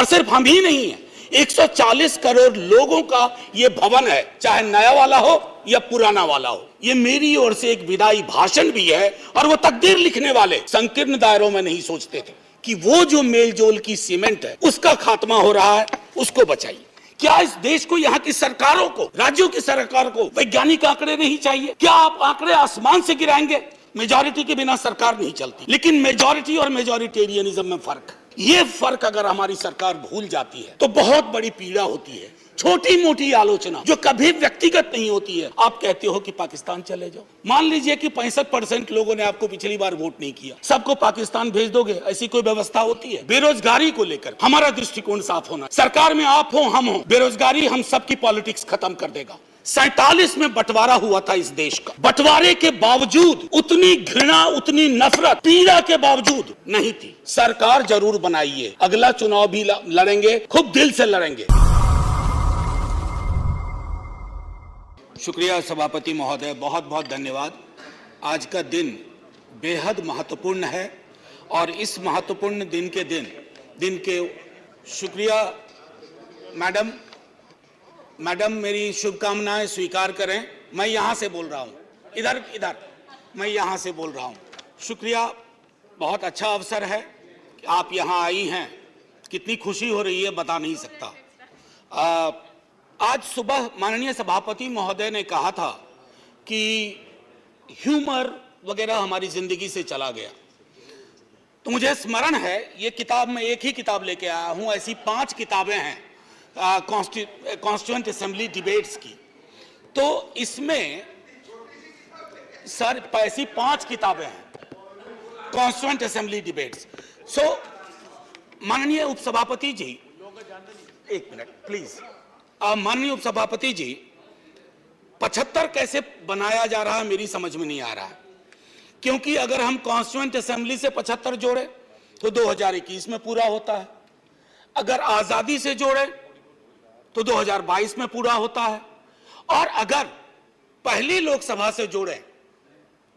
और सिर्फ हम ही नहीं है, 140 करोड़ लोगों का ये भवन है, चाहे नया वाला हो या पुराना वाला हो। ये मेरी ओर से एक विदाई भाषण भी है। और वो तकदीर लिखने वाले संकीर्ण दायरों में नहीं सोचते थे कि वो जो मेलजोल की सीमेंट है उसका खात्मा हो रहा है, उसको बचाइए। क्या इस देश को, यहाँ की सरकारों को, राज्यों की सरकार को वैज्ञानिक आंकड़े नहीं चाहिए? क्या आप आंकड़े आसमान से गिराएंगे? मेजॉरिटी के बिना सरकार नहीं चलती। लेकिन मेजॉरिटी और मेजॉरिटेरियनिज्म में फर्क है। ये फर्क अगर हमारी सरकार भूल जाती है तो बहुत बड़ी पीड़ा होती है। छोटी मोटी आलोचना जो कभी व्यक्तिगत नहीं होती है, आप कहते हो कि पाकिस्तान चले जाओ। मान लीजिए कि 65% लोगों ने आपको पिछली बार वोट नहीं किया, सबको पाकिस्तान भेज दोगे? ऐसी कोई व्यवस्था होती है? बेरोजगारी को लेकर हमारा दृष्टिकोण साफ होना। सरकार में आप हो, हम हो, बेरोजगारी हम सबकी पॉलिटिक्स खत्म कर देगा। 47 में बंटवारा हुआ था इस देश का। बंटवारे के बावजूद उतनी घृणा, उतनी नफरत, पीड़ा के बावजूद नहीं थी। सरकार जरूर बनाइए, अगला चुनाव भी लड़ेंगे, खूब दिल से लड़ेंगे। शुक्रिया सभापति महोदय, बहुत बहुत धन्यवाद। आज का दिन बेहद महत्वपूर्ण है और इस महत्वपूर्ण दिन के शुक्रिया मैडम मेरी शुभकामनाएं स्वीकार करें। मैं यहां से बोल रहा हूं, इधर मैं यहां से बोल रहा हूं। शुक्रिया, बहुत अच्छा अवसर है कि आप यहां आई हैं। कितनी खुशी हो रही है बता नहीं सकता। आज सुबह माननीय सभापति महोदय ने कहा था कि ह्यूमर वगैरह हमारी जिंदगी से चला गया। तो मुझे स्मरण है, ये किताब मैं एक ही किताब लेके आया हूं, ऐसी 5 किताबें हैं कॉन्स्टिट्यूएंट असेंबली डिबेट्स की। तो इसमें सर ऐसी 5 किताबें हैं कॉन्स्टिट्यूएंट असेंबली डिबेट्स। सो माननीय उपसभापति जी, एक मिनट प्लीज। माननीय उपसभापति जी, 75 कैसे बनाया जा रहा है मेरी समझ में नहीं आ रहा है। क्योंकि अगर हम कॉन्स्टिट्यूएंट असेंबली से 75 जोड़े तो 2021 में पूरा होता है, अगर आजादी से जोड़े तो 2022 में पूरा होता है, और अगर पहली लोकसभा से जोड़े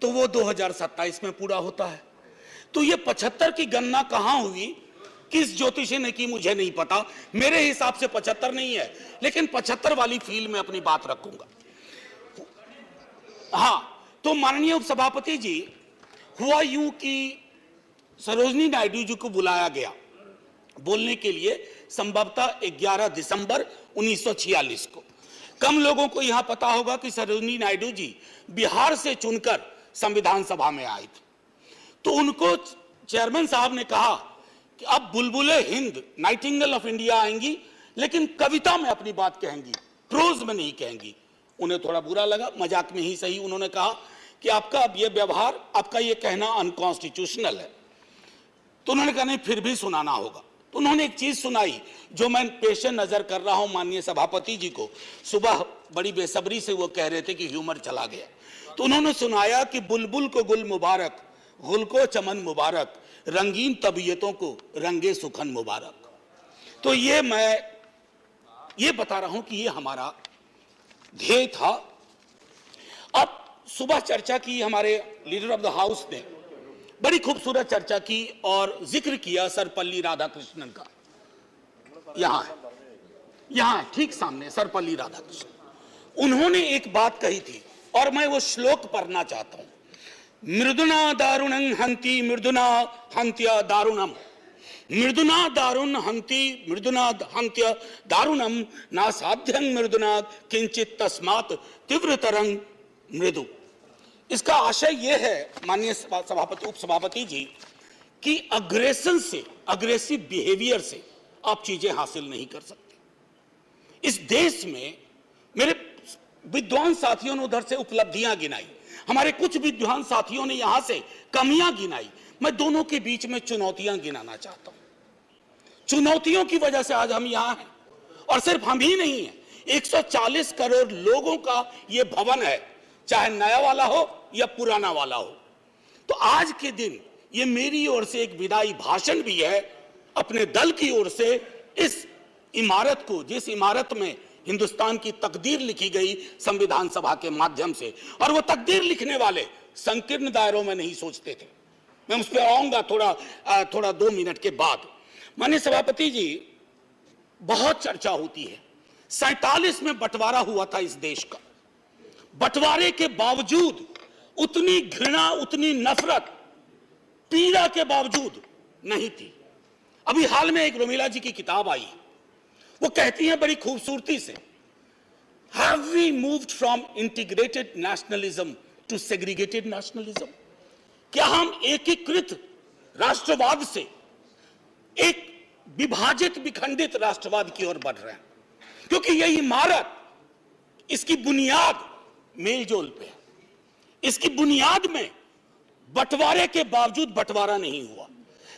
तो वो 2027 में पूरा होता है। तो ये 75 की गणना कहां हुई, किस ज्योतिषी ने की, मुझे नहीं पता। मेरे हिसाब से 75 नहीं है, लेकिन 75 वाली फील में अपनी बात रखूंगा। हां, तो माननीय उपसभापति जी, हुआ यूं कि सरोजिनी नायडू जी को बुलाया गया बोलने के लिए, संभवतः 11 दिसंबर 1946 को। कम लोगों को यहां पता होगा कि सरोजिनी नायडू जी बिहार से चुनकर संविधान सभा में आई थी। तो उनको चेयरमैन साहब ने कहा कि अब बुलबुले हिंद, नाइटिंगेल ऑफ इंडिया आएंगी, लेकिन कविता में अपनी बात कहेंगी, प्रोज में नहीं कहेंगी। उन्हें थोड़ा बुरा लगा, मजाक में ही सही। उन्होंने कहा कि आपका अब ये व्यवहार, आपका ये कहना अनकॉन्स्टिट्यूशनल है। तो उन्होंने कहा नहीं, फिर भी सुनाना होगा। तो उन्होंने एक चीज सुनाई जो मैं पेशे नजर कर रहा हूं माननीय सभापति जी को। सुबह बड़ी बेसब्री से वो कह रहे थे कि ह्यूमर चला गया। तो उन्होंने सुनाया कि बुलबुल को गुल मुबारक, गुल को चमन मुबारक, रंगीन तबीयतों को रंगे सुखन मुबारक। तो ये मैं ये बता रहा हूं कि ये हमारा ध्येय था। अब सुबह चर्चा की, हमारे लीडर ऑफ द हाउस ने बड़ी खूबसूरत चर्चा की और जिक्र किया सर्वपल्ली राधाकृष्णन का। यहां ठीक सामने सर्वपल्ली राधाकृष्णन। उन्होंने एक बात कही थी और मैं वो श्लोक पढ़ना चाहता हूं। मृदुना दारुणं हंति मृदुना हंत्य दारुणम, मृदुना दारुण हंति मृदुना हंत्य दारुणम, ना साध्यं मृदुना किंचित तस्मात् तीव्रतरं मृदु। इसका आशय यह है माननीय सभापति, उपसभापति जी, कि अग्रेशन से, अग्रेसिव बिहेवियर से आप चीजें हासिल नहीं कर सकते। इस देश में मेरे विद्वान साथियों ने उधर से उपलब्धियां गिनाई, हमारे कुछ विद्वान साथियों ने यहां से कमियां गिनाई। मैं दोनों के बीच में चुनौतियां गिनाना चाहता हूं। चुनौतियों की वजह से आज हम यहां हैं, और सिर्फ हम ही नहीं हैं, 140 करोड़ लोगों का यह भवन है, चाहे नया वाला हो या पुराना वाला हो। तो आज के दिन ये मेरी ओर से एक विदाई भाषण भी है, अपने दल की ओर से, इस इमारत को, जिस इमारत में हिंदुस्तान की तकदीर लिखी गई संविधान सभा के माध्यम से। और वो तकदीर लिखने वाले संकीर्ण दायरों में नहीं सोचते थे। मैं उस पर आऊंगा थोड़ा 2 मिनट के बाद। माननीय सभापति जी, बहुत चर्चा होती है। 47 में बंटवारा हुआ था इस देश का, बंटवारे के बावजूद उतनी घृणा, उतनी नफरत, पीड़ा के बावजूद नहीं थी। अभी हाल में एक रोमिला जी की किताब आई, वो कहती हैं बड़ी खूबसूरती से, have we moved from integrated nationalism to segregated nationalism? क्या हम एकीकृत राष्ट्रवाद से एक विभाजित, विखंडित राष्ट्रवाद की ओर बढ़ रहे हैं? क्योंकि यह इमारत, इसकी बुनियाद मेलजोल पे है, इसकी बुनियाद में बंटवारे के बावजूद बंटवारा नहीं हुआ।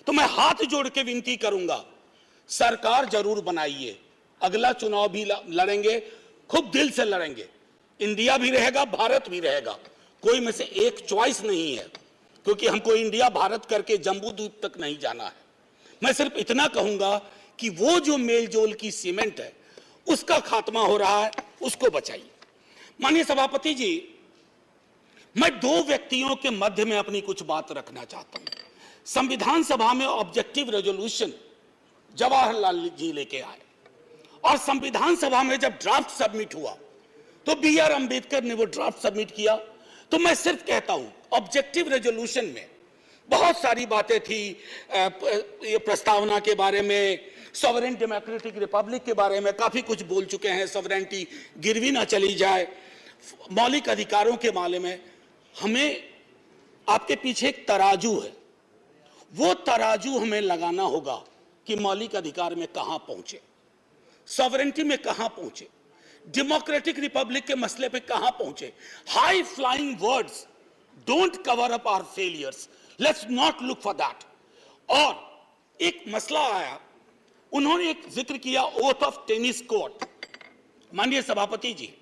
तो मैं हाथ जोड़ के विनती करूंगा, सरकार जरूर बनाइए, अगला चुनाव भी लड़ेंगे, खूब दिल से लड़ेंगे, इंडिया भी रहेगा, भारत भी रहेगा, कोई में से एक चॉइस नहीं है, क्योंकि हमको इंडिया भारत करके जम्बू द्वीप तक नहीं जाना है। मैं सिर्फ इतना कहूंगा कि वो जो मेलजोल की सीमेंट है उसका खात्मा हो रहा है, उसको बचाइए। माननीय सभापति जी, मैं दो व्यक्तियों के मध्य में अपनी कुछ बात रखना चाहता हूं। संविधान सभा में ऑब्जेक्टिव रेजोल्यूशन जवाहरलाल जी लेके आए और संविधान सभा में जब ड्राफ्ट सबमिट हुआ तो बी.आर. अंबेडकर ने वो ड्राफ्ट सबमिट किया। तो मैं सिर्फ कहता हूं, ऑब्जेक्टिव रेजोल्यूशन में बहुत सारी बातें थी, ये प्रस्तावना के बारे में, सॉवरेन डेमोक्रेटिक रिपब्लिक के बारे में काफी कुछ बोल चुके हैं, सॉवरेनिटी गिरवी ना चली जाए, मौलिक अधिकारों के मामले में। हमें आपके पीछे एक तराजू है, वो तराजू हमें लगाना होगा कि मौलिक अधिकार में कहां पहुंचे, सॉवरेनिटी में कहां पहुंचे, डेमोक्रेटिक रिपब्लिक के मसले पे कहां पहुंचे। High flying words don't cover up our failures, let's not look for that. और एक मसला आया, उन्होंने एक जिक्र किया ओथ ऑफ टेनिस कोर्ट। माननीय सभापति जी,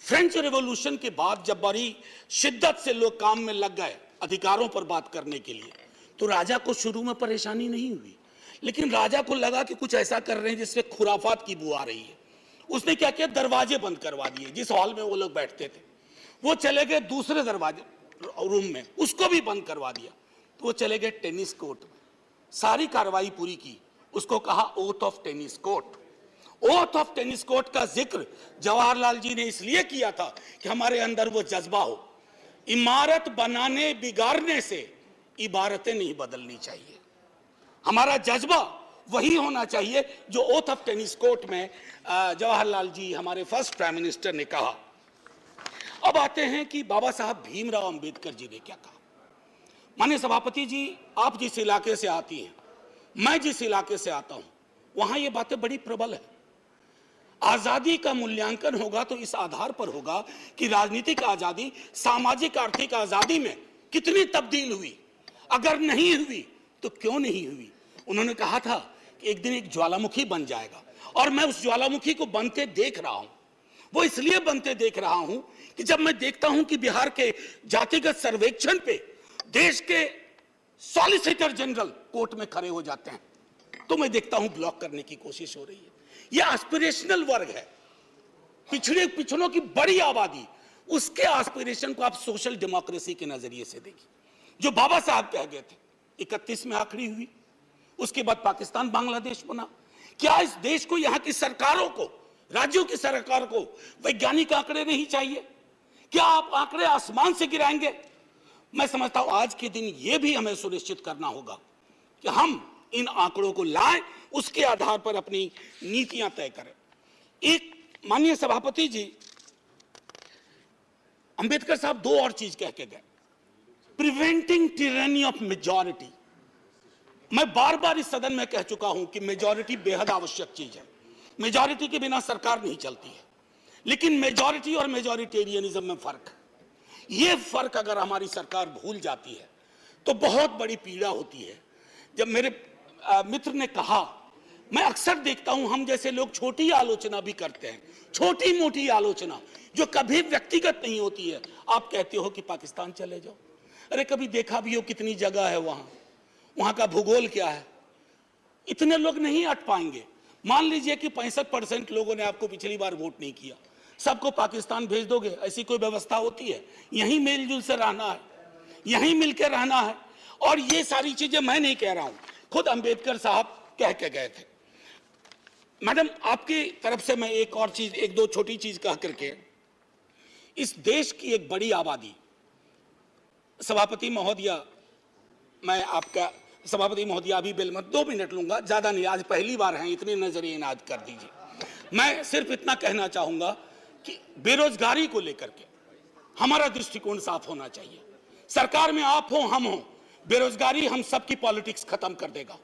फ्रेंच रिवॉल्यूशन के बाद जब बड़ी शिद्दत से लोग काम में लग गए अधिकारों पर बात करने के लिए, तो राजा को शुरू में परेशानी नहीं हुई, लेकिन राजा को लगा कि कुछ ऐसा कर रहे हैं जिससे खुराफात की बू आ रही है। उसने क्या किया, दरवाजे बंद करवा दिए। जिस हॉल में वो लोग बैठते थे वो चले गए दूसरे दरवाजे रूम में, उसको भी बंद करवा दिया। तो वो चले गए टेनिस कोर्ट में, सारी कार्रवाई पूरी की, उसको कहा oath of tennis court. Oath of tennis court का जिक्र जवाहरलाल जी ने इसलिए किया था कि हमारे अंदर वो जज्बा हो, इमारत बनाने बिगाड़ने से इबारतें नहीं बदलनी चाहिए। हमारा जज्बा वही होना चाहिए जो ओथ ऑफ टेनिस कोर्ट में जवाहरलाल जी, हमारे फर्स्ट प्राइम मिनिस्टर, ने कहा। अब आते हैं कि बाबा साहब भीमराव अंबेडकर जी ने क्या कहा। माननीय सभापति जी, आप जिस इलाके से आती हैं, मैं जिस इलाके से आता हूं, वहां ये बातें बड़ी प्रबल है। आजादी का मूल्यांकन होगा तो इस आधार पर होगा कि राजनीतिक आजादी, सामाजिक आर्थिक आजादी में कितनी तब्दील हुई, अगर नहीं हुई तो क्यों नहीं हुई। उन्होंने कहा था कि एक दिन एक ज्वालामुखी बन जाएगा, और मैं उस ज्वालामुखी को बनते देख रहा हूं। वो इसलिए बनते देख रहा हूं कि जब मैं देखता हूं कि बिहार के जातिगत सर्वेक्षण पे देश के सॉलिसिटर जनरल कोर्ट में खड़े हो जाते हैं, तो मैं देखता हूं ब्लॉक करने की कोशिश हो रही है। यह एस्पिरेशनल वर्ग है, पिछड़ों की बड़ी आबादी, उसके एस्पिरेशन को आप सोशल डेमोक्रेसी के नजरिए से देखिए। जो बाबा साहब कह गए थे, 31 में आखिरी हुई, उसके बाद पाकिस्तान बांग्लादेश बना। क्या इस देश को, यहाँ की सरकारों को, राज्यों की सरकार को वैज्ञानिक आंकड़े नहीं चाहिए? क्या आप आंकड़े आसमान से गिराएंगे? मैं समझता हूं आज के दिन यह भी हमें सुनिश्चित करना होगा कि हम इन आंकड़ों को लाएं, उसके आधार पर अपनी नीतियां तय करें। एक माननीय सभापति जी, अंबेडकर साहब दो और चीज कह के गए, प्रिवेंटिंग टिरनी ऑफ मेजॉरिटी। मैं बार बार इस सदन में कह चुका हूं कि मेजॉरिटी बेहद आवश्यक चीज है, मेजॉरिटी के बिना सरकार नहीं चलती है, लेकिन मेजॉरिटी और मेजॉरिटेरियनिज्म में फर्क है। यह फर्क अगर हमारी सरकार भूल जाती है तो बहुत बड़ी पीड़ा होती है। जब मेरे मित्र ने कहा, मैं अक्सर देखता हूं हम जैसे लोग छोटी आलोचना भी करते हैं, छोटी मोटी आलोचना जो कभी व्यक्तिगत नहीं होती है। आप कहते हो कि पाकिस्तान चले जाओ, अरे कभी देखा भी हो कितनी जगह है वहां का भूगोल क्या है, इतने लोग नहीं अट पाएंगे। मान लीजिए कि 65% लोगों ने आपको पिछली बार वोट नहीं किया, सबको पाकिस्तान भेज दोगे? ऐसी कोई व्यवस्था होती है? यहीं मेलजुल से रहना है, यहीं मिलकर रहना है। और ये सारी चीजें मैं नहीं कह रहा हूं, खुद अंबेडकर साहब कह के गए थे। मैडम, आपकी तरफ से मैं एक और चीज, एक दो छोटी चीज कह करके, इस देश की एक बड़ी आबादी, सभापति महोदया, मैं आपका सभापति महोदया अभी बिल मत 2 मिनट लूंगा, ज्यादा नहीं, आज पहली बार हैं, इतने नजरिए इनाद कर दीजिए। मैं सिर्फ इतना कहना चाहूंगा कि बेरोजगारी को लेकर के हमारा दृष्टिकोण साफ होना चाहिए। सरकार में आप हो, हम हो, बेरोजगारी हम सबकी पॉलिटिक्स खत्म कर देगा।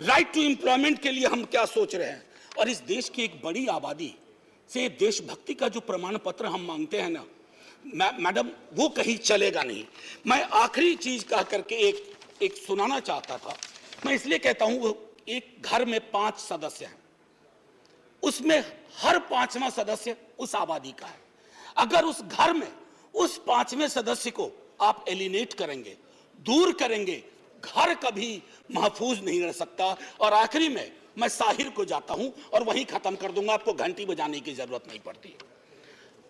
राइट टू एम्प्लॉयमेंट के लिए हम क्या सोच रहे हैं, और इस देश की एक बड़ी आबादी से देशभक्ति का जो प्रमाण पत्र हम मांगते हैं ना मैडम, वो कहीं चलेगा नहीं। मैं आखिरी चीज कह करके एक सुनाना चाहता था। मैं इसलिए कहता हूं, वो एक घर में 5 सदस्य हैं, उसमें हर 5वां सदस्य उस आबादी का है। अगर उस घर में उस 5वें सदस्य को आप एलिनेट करेंगे, दूर करेंगे, घर कभी महफूज नहीं रह सकता। और आखिरी में मैं साहिर को जाता हूं और वहीं खत्म कर दूंगा, आपको घंटी बजाने की जरूरत नहीं पड़ती।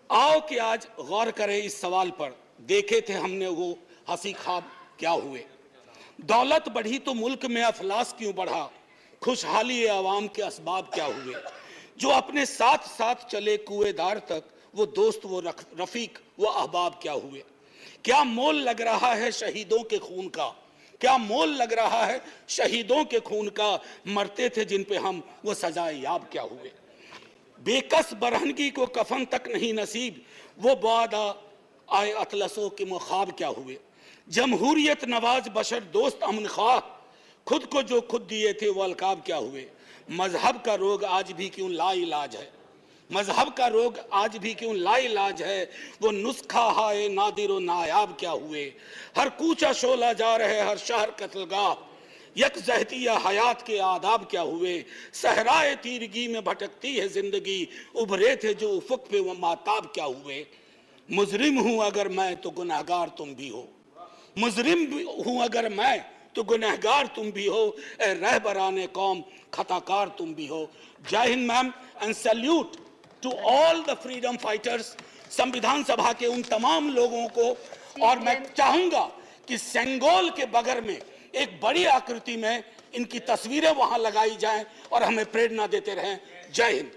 आओ कि आज गौर करें इस सवाल पर, देखे थे हमने वो हंसी ख्वाब क्या हुए। दौलत बढ़ी तो मुल्क में अफलास क्यों बढ़ा, खुशहाली आवाम के असबाब क्या हुए। जो अपने साथ साथ चले कुएदार तक, वो दोस्त, वो रफीक, वो अहबाब क्या हुए। क्या मोल लग रहा है शहीदों के खून का, क्या मोल लग रहा है शहीदों के खून का, मरते थे जिन पे हम, वो सजाए याब क्या हुए। बेकस बरहनगी को कफन तक नहीं नसीब, वो बादा आए अतलसों के मुखाब क्या हुए। जमहूरियत नवाज बशर दोस्त अमन ख्वाह, खुद को जो खुद दिए थे वो अलकाब क्या हुए। मजहब का रोग आज भी क्यों लाइलाज है, मजहब का रोग आज भी क्यों लाइलाज है, वो नुस्खा हाय नादिर व नायाब क्या हुए। हर कूचा शोला जा रहे, हर शहर कत्लगाह, यकजहती हयात के आदाब क्या हुए। सहराए तीरगी में भटकती है जिंदगी, उभरे थे जो उफक पे वो माताब क्या हुए। मुजरिम हूं अगर मैं तो गुनहगार तुम भी हो, मुजरिम हूं अगर मैं तो गुनहगार तुम भी हो, ए रहबराने कौम खताकार तुम भी हो। जय हिंद ma'am, and salute to all the freedom fighters, संविधान सभा के उन तमाम लोगों को। और मैं चाहूंगा कि सेंगोल के बगल में एक बड़ी आकृति में इनकी तस्वीरें वहां लगाई जाएं और हमें प्रेरणा देते रहें। जय हिंद।